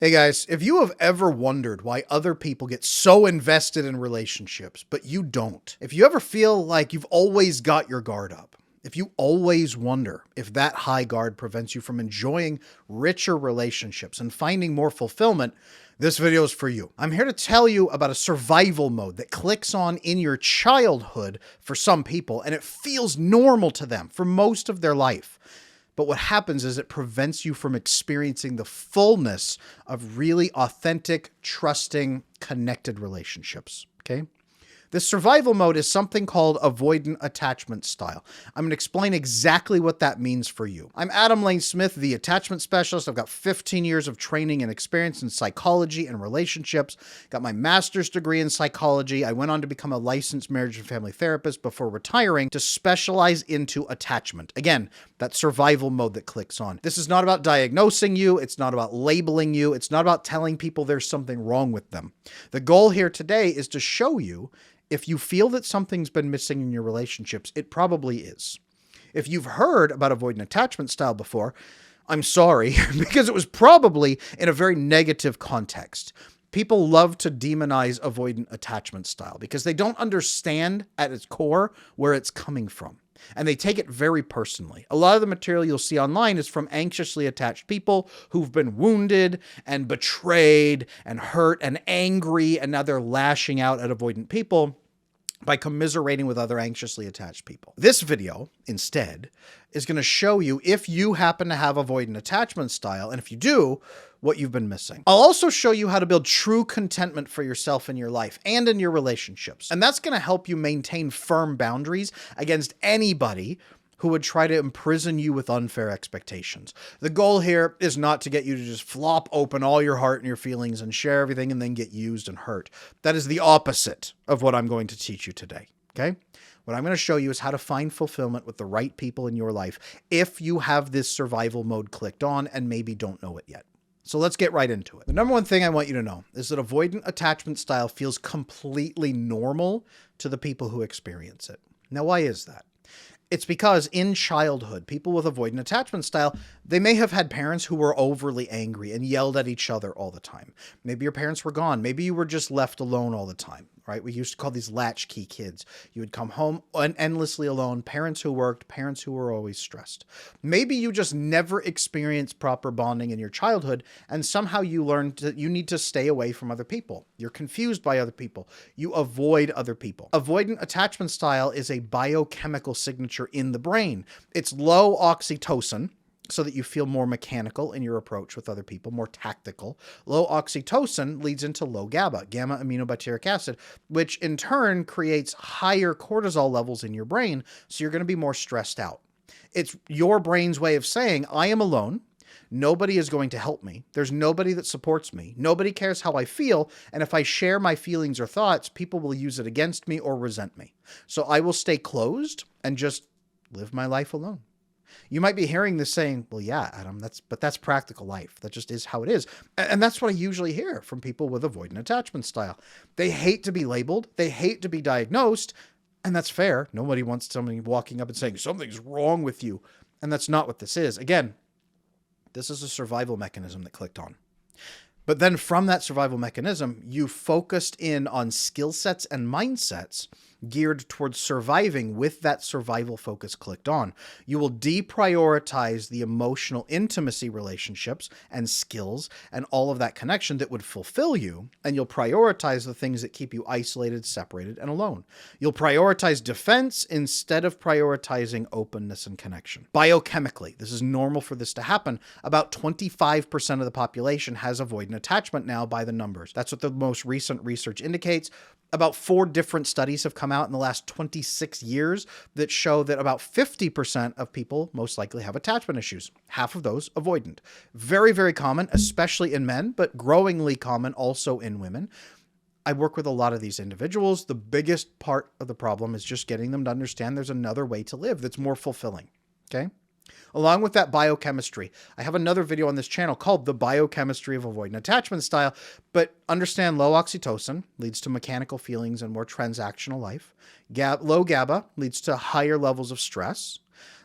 Hey guys, if you have ever wondered why other people get so invested in relationships, but you don't, if you ever feel like you've always got your guard up, if you always wonder if that high guard prevents you from enjoying richer relationships and finding more fulfillment, this video is for you. I'm here to tell you about a survival mode that clicks on in your childhood for some people, and it feels normal to them for most of their life. But what happens is it prevents you from experiencing the fullness of really authentic, trusting, connected relationships. Okay? This survival mode is something called avoidant attachment style. I'm going to explain exactly what that means for you. I'm Adam Lane Smith, the attachment specialist. I've got 15 years of training and experience in psychology and relationships. Got my master's degree in psychology. I went on to become a licensed marriage and family therapist before retiring to specialize into attachment. Again, that survival mode that clicks on. This is not about diagnosing you. It's not about labeling you. It's not about telling people there's something wrong with them. The goal here today is to show you if you feel that something's been missing in your relationships, it probably is. If you've heard about avoidant attachment style before, I'm sorry, because it was probably in a very negative context. People love to demonize avoidant attachment style because they don't understand at its core where it's coming from. And they take it very personally. A lot of the material you'll see online is from anxiously attached people who've been wounded and betrayed and hurt and angry, and now they're lashing out at avoidant people by commiserating with other anxiously attached people. This video, instead, is going to show you if you happen to have avoidant attachment style, and if you do, what you've been missing. I'll also show you how to build true contentment for yourself in your life and in your relationships. And that's going to help you maintain firm boundaries against anybody who would try to imprison you with unfair expectations. The goal here is not to get you to just flop open all your heart and your feelings and share everything and then get used and hurt. That is the opposite of what I'm going to teach you today, okay? What I'm going to show you is how to find fulfillment with the right people in your life if you have this survival mode clicked on and maybe don't know it yet. So let's get right into it. The number one thing I want you to know is that avoidant attachment style feels completely normal to the people who experience it. Now, why is that? It's because in childhood, people with avoidant attachment style, they may have had parents who were overly angry and yelled at each other all the time. Maybe your parents were gone. Maybe you were just left alone all the time, right? We used to call these latchkey kids. You would come home endlessly alone, parents who worked, parents who were always stressed. Maybe you just never experienced proper bonding in your childhood, and somehow you learned that you need to stay away from other people. You're confused by other people. You avoid other people. Avoidant attachment style is a biochemical signature in the brain. It's low oxytocin, so that you feel more mechanical in your approach with other people, more tactical. Low oxytocin leads into low GABA, gamma-aminobutyric acid, which in turn creates higher cortisol levels in your brain, so you're going to be more stressed out. It's your brain's way of saying, I am alone. Nobody is going to help me. There's nobody that supports me. Nobody cares how I feel. And if I share my feelings or thoughts, people will use it against me or resent me. So I will stay closed and just live my life alone. You might be hearing this saying, well, yeah, Adam, that's practical life. That just is how it is. And that's what I usually hear from people with avoidant attachment style. They hate to be labeled. They hate to be diagnosed. And that's fair. Nobody wants somebody walking up and saying, something's wrong with you. And that's not what this is. Again, this is a survival mechanism that clicked on. But then from that survival mechanism, you focused in on skill sets and mindsets geared towards surviving with that survival focus clicked on. You will deprioritize the emotional intimacy relationships and skills and all of that connection that would fulfill you, and you'll prioritize the things that keep you isolated, separated, and alone. You'll prioritize defense instead of prioritizing openness and connection. Biochemically, this is normal for this to happen. About 25% of the population has avoidant attachment now by the numbers. That's what the most recent research indicates. About 4 different studies have come out in the last 26 years that show that about 50% of people most likely have attachment issues. Half of those avoidant. Very, very common, especially in men, but growingly common also in women. I work with a lot of these individuals. The biggest part of the problem is just getting them to understand there's another way to live that's more fulfilling. Okay? Along with that biochemistry, I have another video on this channel called The Biochemistry of Avoidant Attachment Style, but understand low oxytocin leads to mechanical feelings and more transactional life. Low GABA leads to higher levels of stress.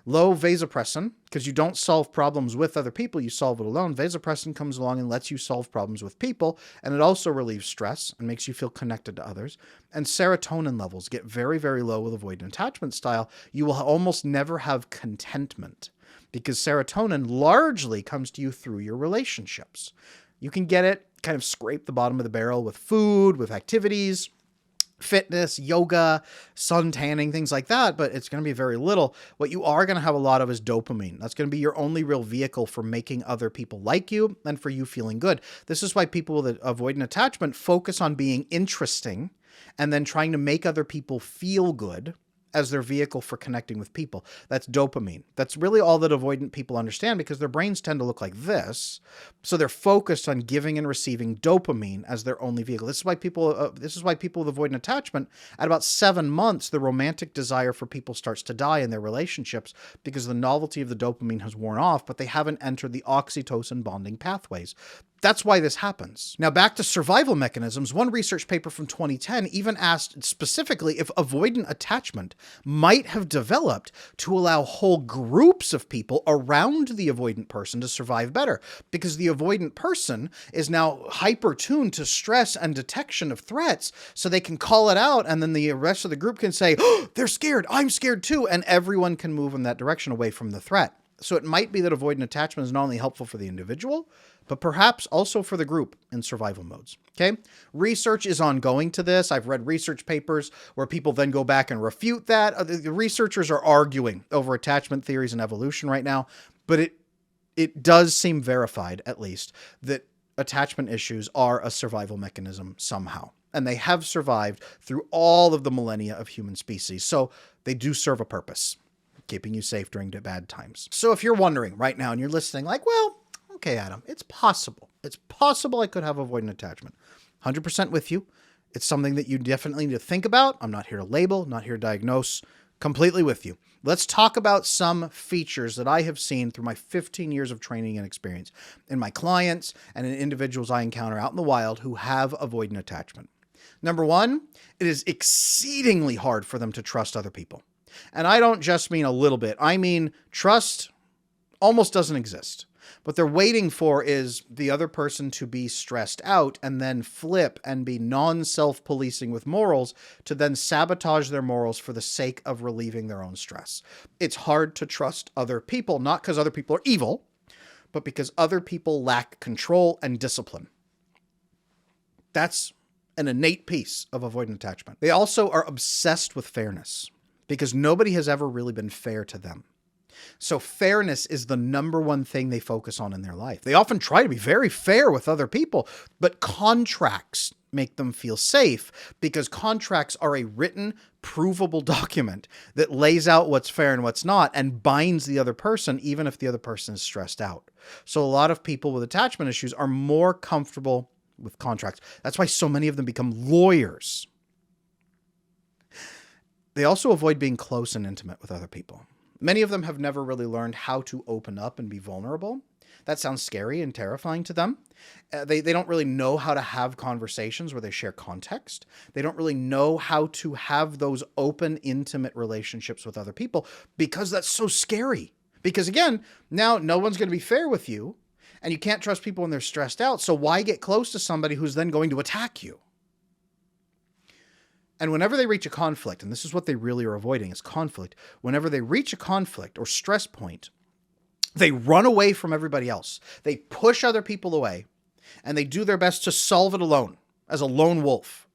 Low vasopressin, because you don't solve problems with other people, you solve it alone. Vasopressin comes along and lets you solve problems with people, and it also relieves stress and makes you feel connected to others. And serotonin levels get very, very low with avoidant attachment style. You will almost never have contentment because serotonin largely comes to you through your relationships. You can get it, kind of scrape the bottom of the barrel with food, with activities, fitness, yoga, sun tanning, things like that, but it's going to be very little. What you are going to have a lot of is dopamine. That's going to be your only real vehicle for making other people like you and for you feeling good. This is why people with avoidant attachment focus on being interesting and then trying to make other people feel good as their vehicle for connecting with people. That's dopamine. That's really all that avoidant people understand because their brains tend to look like this. So they're focused on giving and receiving dopamine as their only vehicle. This is why people with avoidant attachment, at about 7 months, the romantic desire for people starts to die in their relationships because the novelty of the dopamine has worn off, but they haven't entered the oxytocin bonding pathways. That's why this happens. Now, back to survival mechanisms. One research paper from 2010 even asked specifically if avoidant attachment might have developed to allow whole groups of people around the avoidant person to survive better, because the avoidant person is now hyper-tuned to stress and detection of threats, so they can call it out, and then the rest of the group can say, oh, they're scared, I'm scared too, and everyone can move in that direction away from the threat. So it might be that avoidant attachment is not only helpful for the individual, but perhaps also for the group in survival modes. Okay. Research is ongoing to this. I've read research papers where people then go back and refute that. The researchers are arguing over attachment theories and evolution right now, but it does seem verified, at least, that attachment issues are a survival mechanism somehow. And they have survived through all of the millennia of human species. So they do serve a purpose, keeping you safe during the bad times. So if you're wondering right now and you're listening like, well, okay, Adam, it's possible. It's possible I could have avoidant attachment. 100% with you. It's something that you definitely need to think about. I'm not here to label, not here to diagnose. Completely with you. Let's talk about some features that I have seen through my 15 years of training and experience in my clients and in individuals I encounter out in the wild who have avoidant attachment. Number one, it is exceedingly hard for them to trust other people. And I don't just mean a little bit. I mean, trust almost doesn't exist. What they're waiting for is the other person to be stressed out and then flip and be non-self-policing with morals to then sabotage their morals for the sake of relieving their own stress. It's hard to trust other people, not because other people are evil, but because other people lack control and discipline. That's an innate piece of avoidant attachment. They also are obsessed with fairness because nobody has ever really been fair to them. So fairness is the number one thing they focus on in their life. They often try to be very fair with other people, but contracts make them feel safe because contracts are a written, provable document that lays out what's fair and what's not and binds the other person, even if the other person is stressed out. So a lot of people with attachment issues are more comfortable with contracts. That's why so many of them become lawyers. They also avoid being close and intimate with other people. Many of them have never really learned how to open up and be vulnerable. That sounds scary and terrifying to them. They don't really know how to have conversations where they share context. They don't really know how to have those open, intimate relationships with other people because that's so scary. Because again, now no one's going to be fair with you and you can't trust people when they're stressed out. So why get close to somebody who's then going to attack you? And whenever they reach a conflict, and this is what they really are avoiding is conflict, whenever they reach a conflict or stress point, they run away from everybody else. They push other people away, and they do their best to solve it alone, as a lone wolf.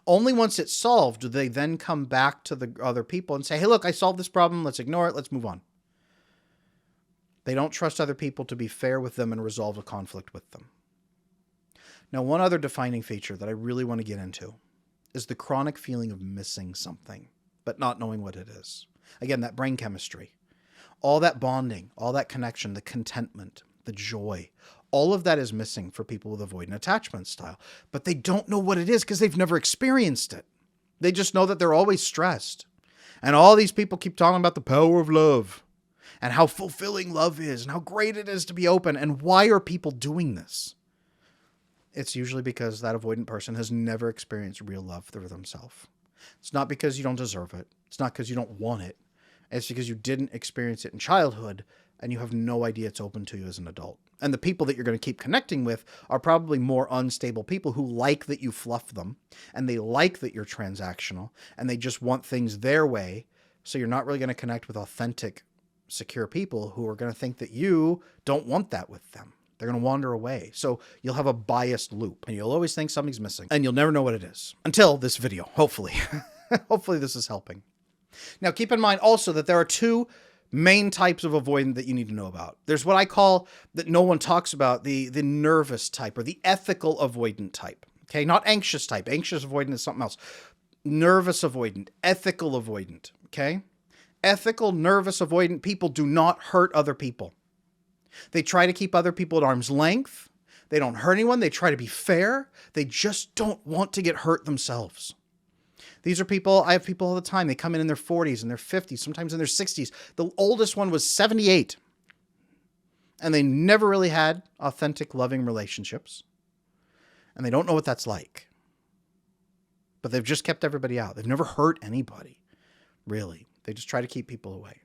Only once it's solved do they then come back to the other people and say, hey, look, I solved this problem. Let's ignore it. Let's move on. They don't trust other people to be fair with them and resolve a conflict with them. Now, one other defining feature that I really want to get into is the chronic feeling of missing something, but not knowing what it is. Again, that brain chemistry, all that bonding, all that connection, the contentment, the joy, all of that is missing for people with avoidant attachment style, but they don't know what it is because they've never experienced it. They just know that they're always stressed. And all these people keep talking about the power of love and how fulfilling love is and how great it is to be open. And why are people doing this? It's usually because that avoidant person has never experienced real love for themselves. It's not because you don't deserve it. It's not because you don't want it. And it's because you didn't experience it in childhood and you have no idea it's open to you as an adult. And the people that you're going to keep connecting with are probably more unstable people who like that you fluff them and they like that you're transactional and they just want things their way. So you're not really going to connect with authentic, secure people who are going to think that you don't want that with them. They're going to wander away. So you'll have a biased loop and you'll always think something's missing and you'll never know what it is until this video, hopefully. Hopefully this is helping. Now keep in mind also that there are two main types of avoidant that you need to know about. There's what I call, that no one talks about, the nervous type or the ethical avoidant type. Okay, not anxious type. Anxious avoidant is something else. Nervous avoidant, ethical avoidant. Okay, ethical, nervous avoidant people do not hurt other people. They try to keep other people at arm's length. They don't hurt anyone. They try to be fair. They just don't want to get hurt themselves. These are people, I have people all the time. They come in their 40s and their 50s, sometimes in their 60s. The oldest one was 78. And they never really had authentic, loving relationships. And they don't know what that's like. But they've just kept everybody out. They've never hurt anybody, really. They just try to keep people away.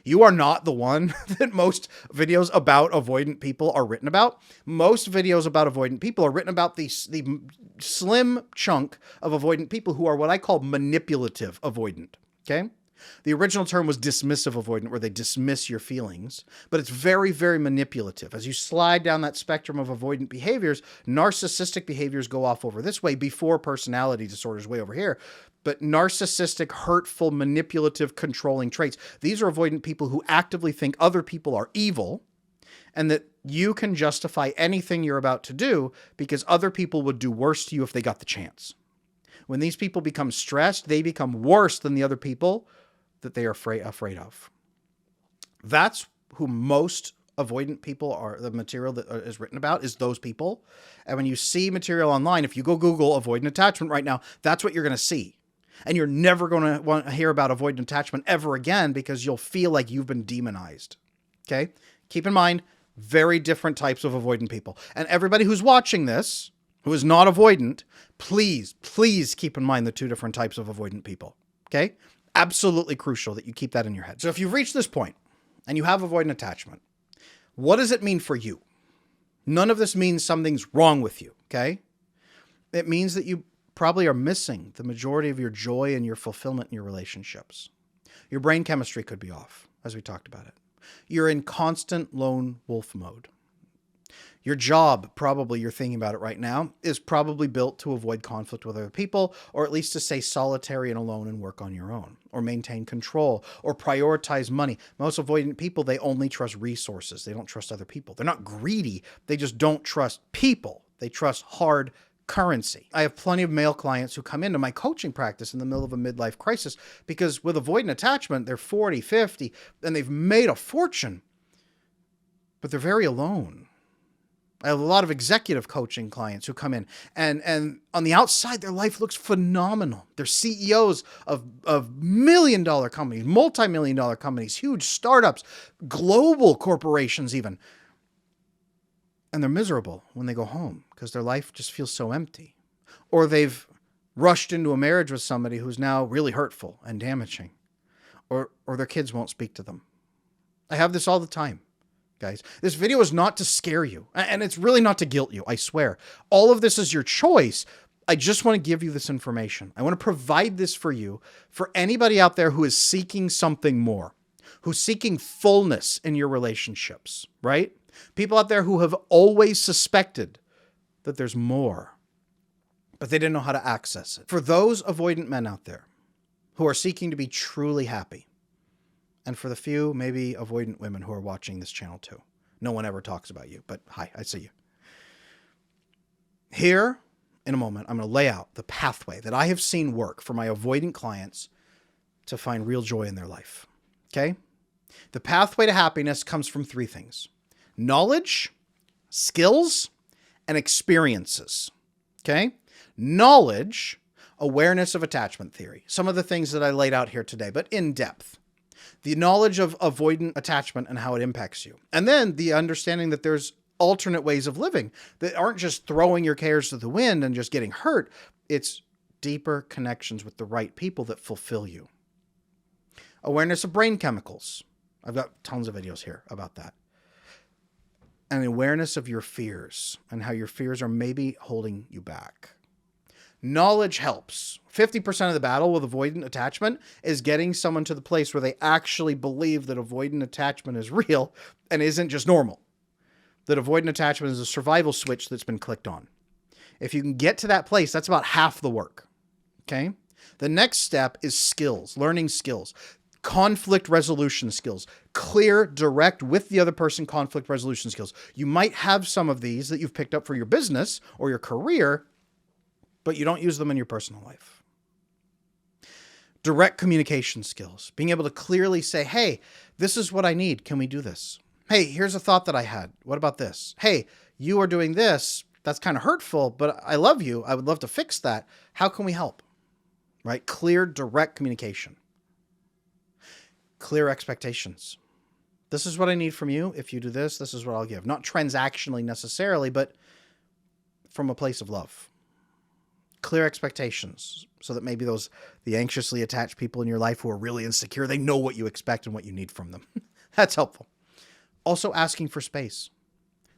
You are not the one that most videos about avoidant people are written about. Most videos about avoidant people are written about the slim chunk of avoidant people who are what I call manipulative avoidant. Okay? The original term was dismissive avoidant, where they dismiss your feelings, but it's very, very manipulative. As you slide down that spectrum of avoidant behaviors, narcissistic behaviors go off over this way before personality disorders way over here. But narcissistic, hurtful, manipulative, controlling traits. These are avoidant people who actively think other people are evil and that you can justify anything you're about to do because other people would do worse to you if they got the chance. When these people become stressed, they become worse than the other people that they are afraid of. That's who most avoidant people are. The material that is written about is those people. And when you see material online, if you go Google avoidant attachment right now, that's what you're going to see. And you're never going to want to hear about avoidant attachment ever again because you'll feel like you've been demonized. Okay? Keep in mind, very different types of avoidant people. And everybody who's watching this, who is not avoidant, please, please keep in mind the two different types of avoidant people. Okay? Absolutely crucial that you keep that in your head. So if you've reached this point and you have avoidant attachment, what does it mean for you? None of this means something's wrong with you. Okay? It means that you probably are missing the majority of your joy and your fulfillment in your relationships. Your brain chemistry could be off, as we talked about it. You're in constant lone wolf mode. Your job, probably you're thinking about it right now, is probably built to avoid conflict with other people, or at least to stay solitary and alone and work on your own, or maintain control, or prioritize money. Most avoidant people, they only trust resources. They don't trust other people. They're not greedy. They just don't trust people. They trust hard currency. I have plenty of male clients who come into my coaching practice in the middle of a midlife crisis because with avoidant attachment, they're 40, 50, and they've made a fortune, but they're very alone. I have a lot of executive coaching clients who come in and on the outside, their life looks phenomenal. They're CEOs of million-dollar companies, multi-million-dollar companies, huge startups, global corporations even. And they're miserable when they go home because their life just feels so empty. Or they've rushed into a marriage with somebody who's now really hurtful and damaging. Or their kids won't speak to them. I have this all the time, guys. This video is not to scare you. And it's really not to guilt you, I swear. All of this is your choice. I just want to give you this information. I want to provide this for you, for anybody out there who is seeking something more, who's seeking fullness in your relationships, right? People out there who have always suspected that there's more, but they didn't know how to access it. For those avoidant men out there who are seeking to be truly happy, and for the few, maybe avoidant women who are watching this channel too. No one ever talks about you, but hi, I see you. Here, in a moment, I'm going to lay out the pathway that I have seen work for my avoidant clients to find real joy in their life. Okay? The pathway to happiness comes from three things: knowledge, skills, and experiences. Okay? Knowledge, awareness of attachment theory. Some of the things that I laid out here today, but in depth. The knowledge of avoidant attachment and how it impacts you. And then the understanding that there's alternate ways of living that aren't just throwing your cares to the wind and just getting hurt. It's deeper connections with the right people that fulfill you. Awareness of brain chemicals. I've got tons of videos here about that. And awareness of your fears and how your fears are maybe holding you back. Knowledge helps. 50% of the battle with avoidant attachment is getting someone to the place where they actually believe that avoidant attachment is real and isn't just normal. That avoidant attachment is a survival switch that's been clicked on. If you can get to that place, that's about half the work. Okay? The next step is skills, learning skills, conflict resolution skills, clear, direct with the other person conflict resolution skills. You might have some of these that you've picked up for your business or your career, but you don't use them in your personal life. Direct communication skills, being able to clearly say, hey, this is what I need. Can we do this? Hey, here's a thought that I had. What about this? Hey, you are doing this. That's kind of hurtful, but I love you. I would love to fix that. How can we help? Right? Clear, direct communication. Clear expectations. This is what I need from you. If you do this, this is what I'll give. Not transactionally necessarily, but from a place of love. Clear expectations so that maybe the anxiously attached people in your life who are really insecure, they know what you expect and what you need from them. That's helpful. Also asking for space.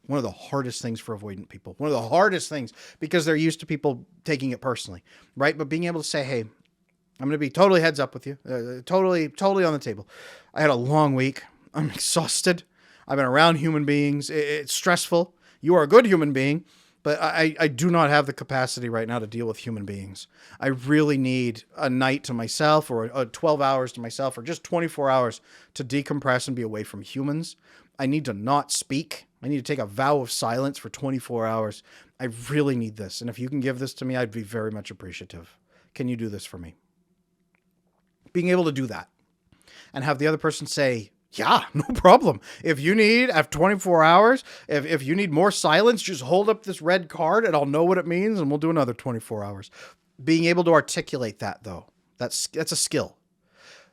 One of the hardest things for avoidant people. One of the hardest things because they're used to people taking it personally, right? But being able to say, hey, I'm going to be totally heads up with you. Totally on the table. I had a long week. I'm exhausted. I've been around human beings. It's stressful. You are a good human being, but I do not have the capacity right now to deal with human beings. I really need a night to myself or 12 hours to myself or just 24 hours to decompress and be away from humans. I need to not speak. I need to take a vow of silence for 24 hours. I really need this. And if you can give this to me, I'd be very much appreciative. Can you do this for me? Being able to do that and have the other person say, yeah, no problem. If you need, after 24 hours, if you need more silence, just hold up this red card and I'll know what it means and we'll do another 24 hours. Being able to articulate that though, that's a skill.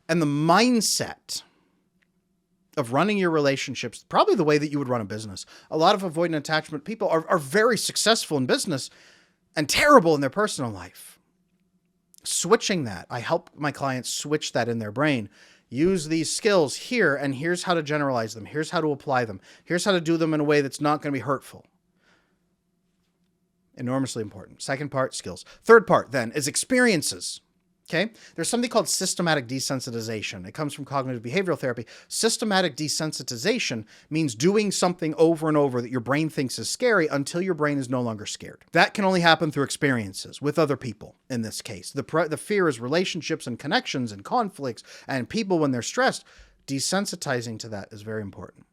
And the mindset of running your relationships, probably the way that you would run a business. A lot of avoidant attachment people are very successful in business and terrible in their personal life. Switching that, I help my clients switch that in their brain. Use these skills here, and here's how to generalize them. Here's how to apply them. Here's how to do them in a way that's not going to be hurtful. Enormously important. Second part, skills. Third part, then, is experiences. Okay? There's something called systematic desensitization. It comes from cognitive behavioral therapy. Systematic desensitization means doing something over and over that your brain thinks is scary until your brain is no longer scared. That can only happen through experiences with other people, in this case. The fear is relationships and connections and conflicts and people when they're stressed. Desensitizing to that is very important.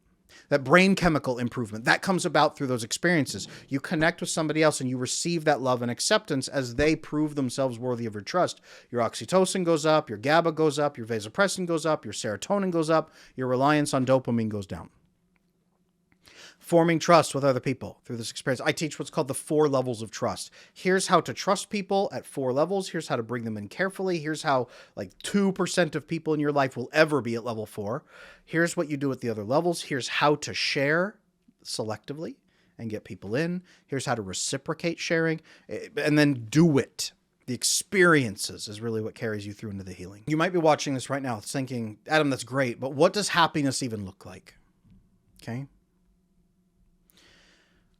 That brain chemical improvement, that comes about through those experiences. You connect with somebody else and you receive that love and acceptance as they prove themselves worthy of your trust. Your oxytocin goes up, your GABA goes up, your vasopressin goes up, your serotonin goes up, your reliance on dopamine goes down. Forming trust with other people through this experience. I teach what's called the 4 levels of trust. Here's how to trust people at 4 levels. Here's how to bring them in carefully. Here's how like 2% of people in your life will ever be at level 4. Here's what you do at the other levels. Here's how to share selectively and get people in. Here's how to reciprocate sharing and then do it. The experiences is really what carries you through into the healing. You might be watching this right now thinking, Adam, that's great, but what does happiness even look like? Okay.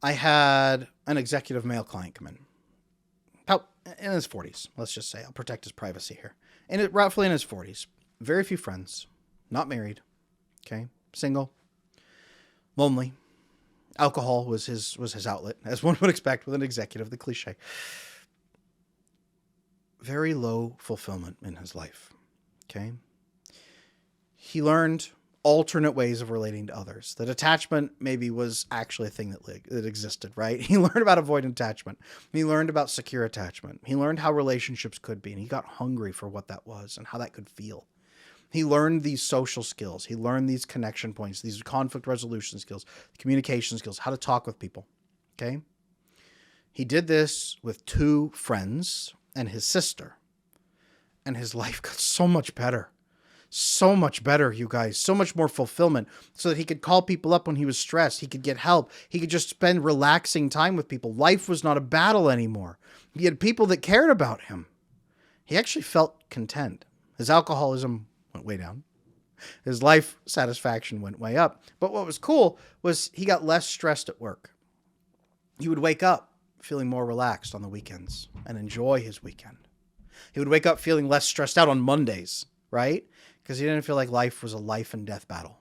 I had an executive male client come in, about in his 40s, let's just say. I'll protect his privacy here. Roughly in his 40s. Very few friends. Not married. Okay. Single. Lonely. Alcohol was his outlet, as one would expect with an executive, the cliche. Very low fulfillment in his life. Okay. He learned alternate ways of relating to others. That attachment maybe was actually a thing that existed, right? He learned about avoidant attachment. He learned about secure attachment. He learned how relationships could be, and he got hungry for what that was and how that could feel. He learned these social skills. He learned these connection points, these conflict resolution skills, communication skills, how to talk with people, okay? He did this with 2 friends and his sister, and his life got so much better. So much better, you guys. So much more fulfillment so that he could call people up when he was stressed. He could get help. He could just spend relaxing time with people. Life was not a battle anymore. He had people that cared about him. He actually felt content. His alcoholism went way down. His life satisfaction went way up. But what was cool was he got less stressed at work. He would wake up feeling more relaxed on the weekends and enjoy his weekend. He would wake up feeling less stressed out on Mondays, right? Because he didn't feel like life was a life and death battle.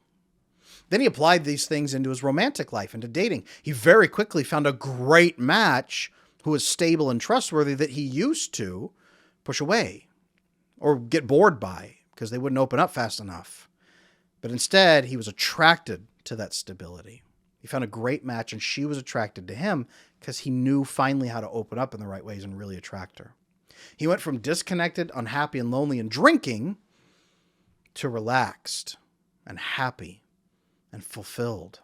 Then he applied these things into his romantic life, into dating. He very quickly found a great match who was stable and trustworthy that he used to push away or get bored by because they wouldn't open up fast enough. But instead, he was attracted to that stability. He found a great match, and she was attracted to him because he knew finally how to open up in the right ways and really attract her. He went from disconnected, unhappy, and lonely and drinking to relaxed and happy and fulfilled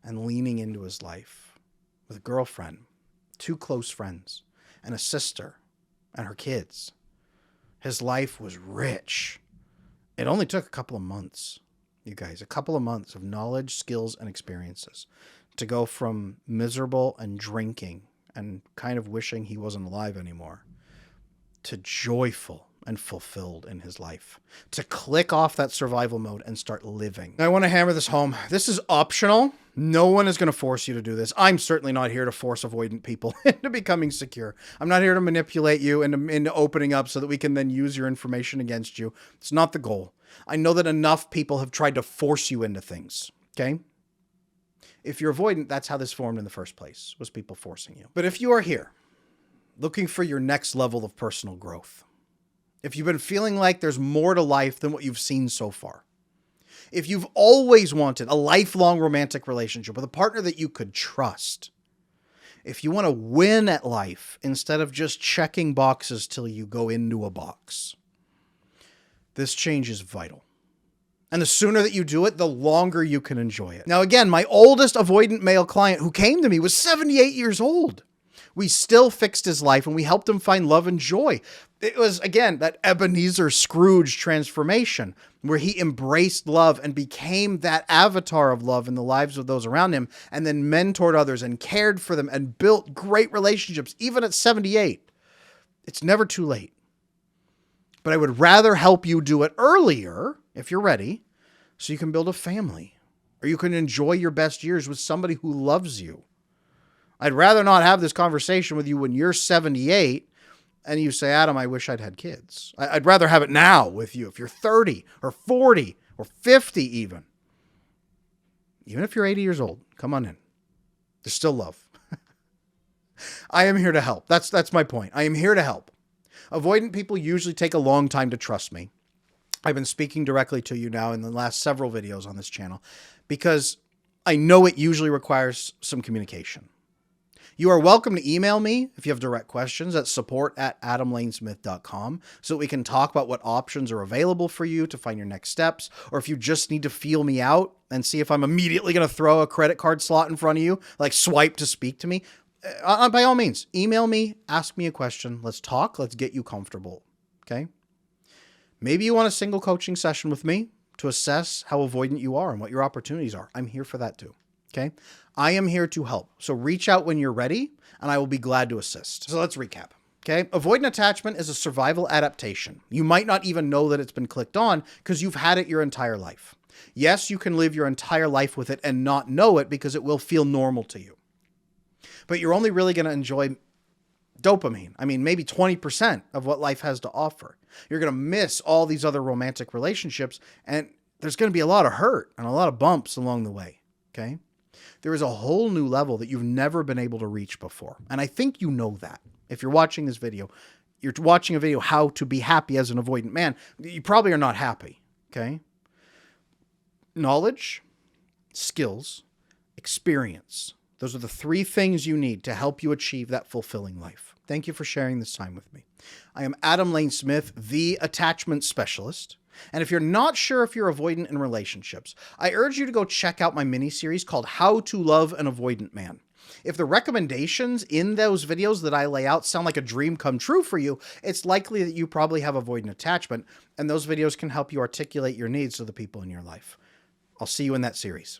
and leaning into his life with a girlfriend, 2 close friends, and a sister and her kids. His life was rich. It only took a couple of months, you guys, a couple of months of knowledge, skills, and experiences to go from miserable and drinking and kind of wishing he wasn't alive anymore to joyful and fulfilled in his life, to click off that survival mode and start living. Now, I want to hammer this home. This is optional. No one is going to force you to do this. I'm certainly not here to force avoidant people into becoming secure. I'm not here to manipulate you into opening up so that we can then use your information against you. It's not the goal. I know that enough people have tried to force you into things, okay? If you're avoidant, that's how this formed in the first place, was people forcing you. But if you are here looking for your next level of personal growth, if you've been feeling like there's more to life than what you've seen so far, if you've always wanted a lifelong romantic relationship with a partner that you could trust, if you want to win at life instead of just checking boxes till you go into a box, this change is vital. And the sooner that you do it, the longer you can enjoy it. Now, again, my oldest avoidant male client who came to me was 78 years old. We still fixed his life and we helped him find love and joy. It was, again, that Ebenezer Scrooge transformation where he embraced love and became that avatar of love in the lives of those around him, and then mentored others and cared for them and built great relationships, even at 78. It's never too late. But I would rather help you do it earlier, if you're ready, so you can build a family or you can enjoy your best years with somebody who loves you. I'd rather not have this conversation with you when you're 78 and you say, Adam, I wish I'd had kids. I'd rather have it now with you if you're 30 or 40 or 50 even. Even if you're 80 years old, come on in. There's still love. I am here to help. That's my point. I am here to help. Avoidant people usually take a long time to trust me. I've been speaking directly to you now in the last several videos on this channel because I know it usually requires some communication. You are welcome to email me if you have direct questions at support@adamlanesmith.com so that we can talk about what options are available for you to find your next steps, or if you just need to feel me out and see if I'm immediately going to throw a credit card slot in front of you, like swipe to speak to me. By all means, email me, ask me a question. Let's talk. Let's get you comfortable. Okay. Maybe you want a single coaching session with me to assess how avoidant you are and what your opportunities are. I'm here for that too. Okay. I am here to help. So reach out when you're ready and I will be glad to assist. So let's recap. Okay. Avoidant attachment is a survival adaptation. You might not even know that it's been clicked on because you've had it your entire life. Yes, you can live your entire life with it and not know it because it will feel normal to you. But you're only really going to enjoy dopamine. I mean, maybe 20% of what life has to offer. You're going to miss all these other romantic relationships, and there's going to be a lot of hurt and a lot of bumps along the way. Okay. There is a whole new level that you've never been able to reach before. And I think you know that. If you're watching this video, you're watching a video, how to be happy as an avoidant man. You probably are not happy. Okay. Knowledge, skills, experience. Those are the 3 things you need to help you achieve that fulfilling life. Thank you for sharing this time with me. I am Adam Lane Smith, the attachment specialist. And if you're not sure if you're avoidant in relationships, I urge you to go check out my mini-series called How to Love an Avoidant Man. If the recommendations in those videos that I lay out sound like a dream come true for you, it's likely that you probably have avoidant attachment, and those videos can help you articulate your needs to the people in your life. I'll see you in that series.